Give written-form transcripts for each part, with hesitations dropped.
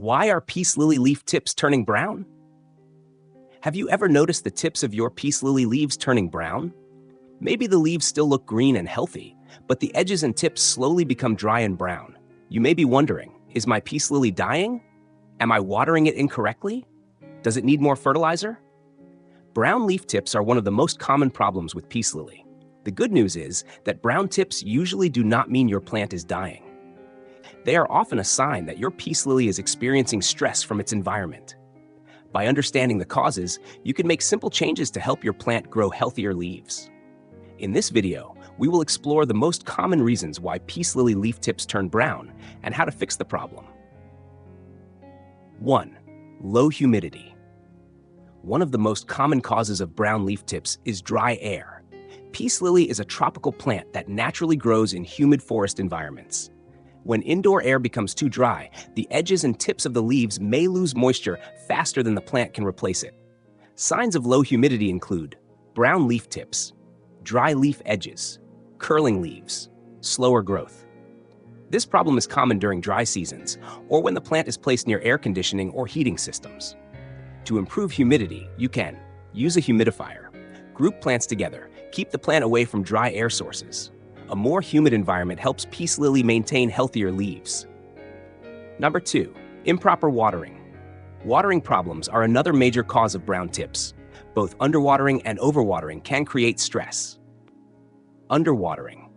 Why are peace lily leaf tips turning brown? Have you ever noticed the tips of your peace lily leaves turning brown? Maybe the leaves still look green and healthy, but the edges and tips slowly become dry and brown. You may be wondering, is my peace lily dying? Am I watering it incorrectly? Does it need more fertilizer? Brown leaf tips are one of the most common problems with peace lily. The good news is that brown tips usually do not mean your plant is dying. They are often a sign that your peace lily is experiencing stress from its environment. By understanding the causes, you can make simple changes to help your plant grow healthier leaves. In this video, we will explore the most common reasons why peace lily leaf tips turn brown and how to fix the problem. 1. Low humidity. One of the most common causes of brown leaf tips is dry air. Peace lily is a tropical plant that naturally grows in humid forest environments. When indoor air becomes too dry, the edges and tips of the leaves may lose moisture faster than the plant can replace it. Signs of low humidity include brown leaf tips, dry leaf edges, curling leaves, slower growth. This problem is common during dry seasons or when the plant is placed near air conditioning or heating systems. To improve humidity, you can use a humidifier, group plants together, keep the plant away from dry air sources. A more humid environment helps peace lily maintain healthier leaves. Number 2, improper watering. Watering problems are another major cause of brown tips. Both underwatering and overwatering can create stress. Underwatering.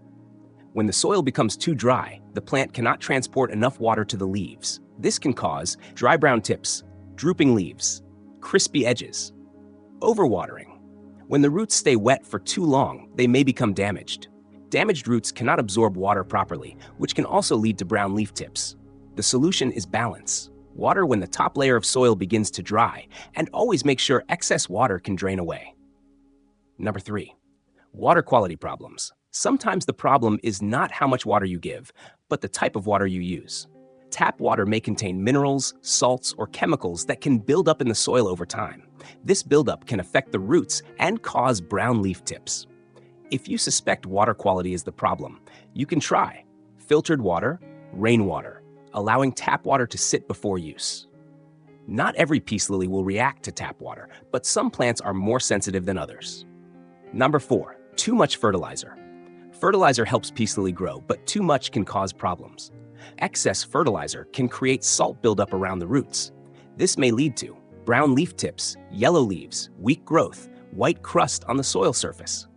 When the soil becomes too dry, the plant cannot transport enough water to the leaves. This can cause dry brown tips, drooping leaves, crispy edges. Overwatering. When the roots stay wet for too long, they may become damaged. Damaged roots cannot absorb water properly, which can also lead to brown leaf tips. The solution is balance. Water when the top layer of soil begins to dry, and always make sure excess water can drain away. Number 3, water quality problems. Sometimes the problem is not how much water you give, but the type of water you use. Tap water may contain minerals, salts, or chemicals that can build up in the soil over time. This buildup can affect the roots and cause brown leaf tips. If you suspect water quality is the problem, you can try filtered water, rainwater, allowing tap water to sit before use. Not every peace lily will react to tap water, but some plants are more sensitive than others. Number 4, too much fertilizer. Fertilizer helps peace lily grow, but too much can cause problems. Excess fertilizer can create salt buildup around the roots. This may lead to brown leaf tips, yellow leaves, weak growth, white crust on the soil surface.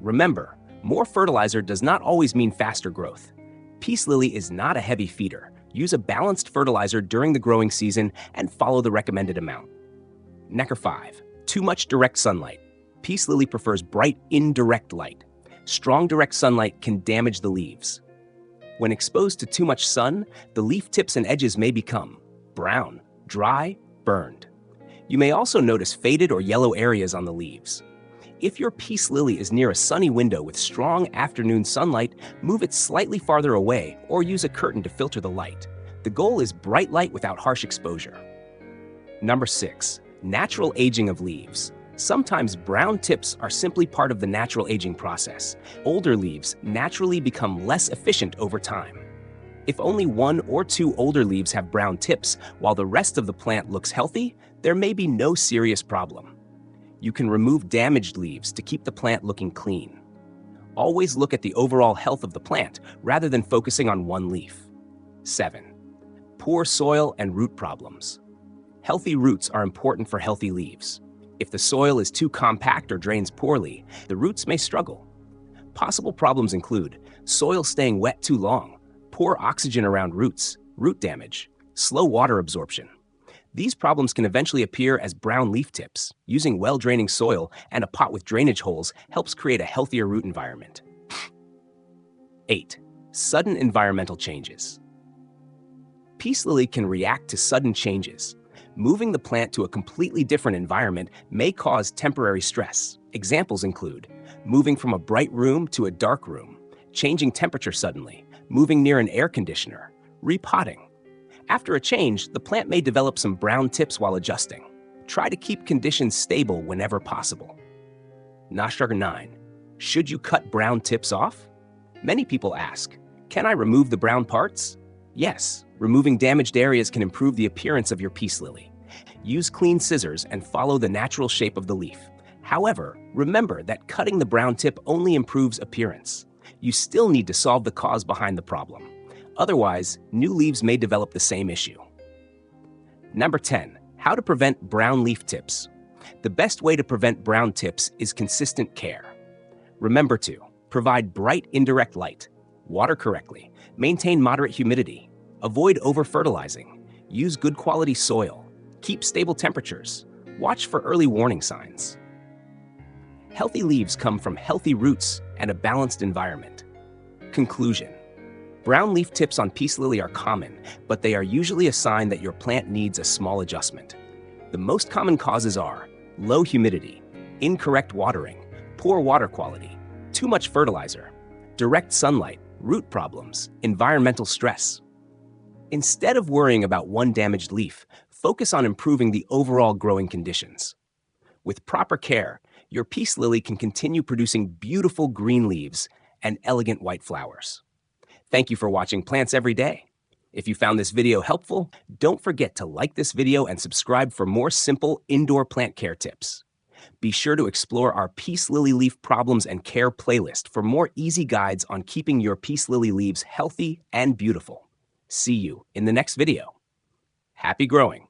Remember, more fertilizer does not always mean faster growth. Peace lily is not a heavy feeder. Use a balanced fertilizer during the growing season and follow the recommended amount. Number 5, too much direct sunlight. Peace lily prefers bright, indirect light. Strong direct sunlight can damage the leaves. When exposed to too much sun, the leaf tips and edges may become brown, dry, burned. You may also notice faded or yellow areas on the leaves. If your peace lily is near a sunny window with strong afternoon sunlight, move it slightly farther away or use a curtain to filter the light. The goal is bright light without harsh exposure. Number 6, natural aging of leaves. Sometimes brown tips are simply part of the natural aging process. Older leaves naturally become less efficient over time. If only 1 or 2 older leaves have brown tips while the rest of the plant looks healthy, there may be no serious problem. You can remove damaged leaves to keep the plant looking clean. Always look at the overall health of the plant rather than focusing on one leaf. 7, poor soil and root problems. Healthy roots are important for healthy leaves. If the soil is too compact or drains poorly, the roots may struggle. Possible problems include soil staying wet too long, poor oxygen around roots, root damage, slow water absorption. These problems can eventually appear as brown leaf tips. Using well-draining soil and a pot with drainage holes helps create a healthier root environment. 8, sudden environmental changes. Peace lily can react to sudden changes. Moving the plant to a completely different environment may cause temporary stress. Examples include moving from a bright room to a dark room, changing temperature suddenly, moving near an air conditioner, repotting. After a change, the plant may develop some brown tips while adjusting. Try to keep conditions stable whenever possible. Number 9, should you cut brown tips off? Many people ask, can I remove the brown parts? Yes, Removing damaged areas can improve the appearance of your peace lily. Use clean scissors and follow the natural shape of the leaf. However, remember that cutting the brown tip only improves appearance. You still need to solve the cause behind the problem. Otherwise, new leaves may develop the same issue. Number 10. How to prevent brown leaf tips. The best way to prevent brown tips is consistent care. Remember to provide bright indirect light, water correctly, maintain moderate humidity, avoid over-fertilizing, use good quality soil, keep stable temperatures, watch for early warning signs. Healthy leaves come from healthy roots and a balanced environment. Conclusion. Brown leaf tips on peace lily are common, but they are usually a sign that your plant needs a small adjustment. The most common causes are low humidity, incorrect watering, poor water quality, too much fertilizer, direct sunlight, root problems, environmental stress. Instead of worrying about one damaged leaf, focus on improving the overall growing conditions. With proper care, your peace lily can continue producing beautiful green leaves and elegant white flowers. Thank you for watching Plants Every Day. If you found this video helpful, don't forget to like this video and subscribe for more simple indoor plant care tips. Be sure to explore our peace lily leaf problems and care playlist for more easy guides on keeping your peace lily leaves healthy and beautiful. See you in the next video. Happy growing!